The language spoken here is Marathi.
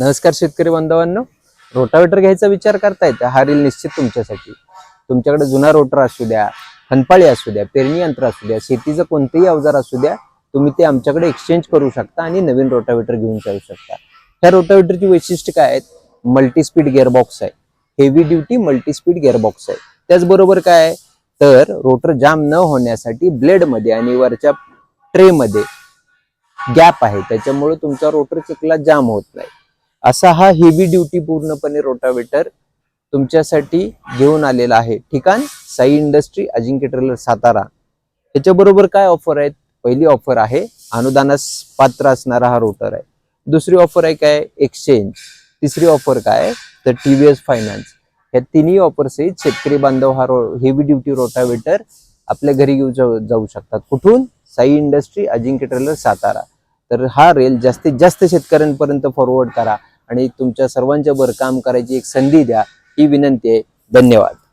नमस्कार शेतकरी बांधवांनो, रोटावेटर घ्यायचा विचार करतायत हा रील निश्चित तुमच्यासाठी. तुमच्याकडे जुना रोटर असू द्या, हनपाळी असू द्या, पेरणी यंत्र असू द्या, शेतीचं कोणतेही अवजार असू द्या, तुम्ही ते आमच्याकडे एक्सचेंज करू शकता आणि नवीन रोटावेटर घेऊन जाऊ शकता. ह्या रोटावेटरची वैशिष्ट्य काय आहेत? मल्टी स्पीड गिअरबॉक्स आहे, heavy duty multi speed gearbox आहे. त्याचबरोबर काय आहे तर रोटर जाम न होण्यासाठी ब्लेड मध्ये आणि वरच्या ट्रे मध्ये गॅप आहे, त्याच्यामुळे तुमचा रोटर चिखलात जाम होत नाही. असा हा हेवी ड्युटी पूर्णपणे रोटावेटर तुमच्यासाठी घेऊन आलेला आहे. ठिकाण साई इंडस्ट्री, अजिंक्य ट्रेलर, सातारा. त्याच्याबरोबर काय ऑफर आहेत? पहिली ऑफर आहे अनुदानास पात्र असणारा हा रोटर आहे. दुसरी ऑफर आहे काय? एक्सचेंज. तिसरी ऑफर काय तर टीव्हीएस फायनान्स. या तिन्ही ऑफर सहित शेतकरी बांधव हा हेवी ड्युटी रोटावेटर आपल्या घरी घेऊन जाऊ शकतात. कुठून? साई इंडस्ट्री, अजिंक्य ट्रेलर, सातारा. तर हा रेल जास्तीत जास्त शेतकऱ्यांपर्यंत फॉरवर्ड करा आणि तुमच्या सर्वांच्या वर काम करायची एक संधी द्या, ही विनंती आहे. धन्यवाद.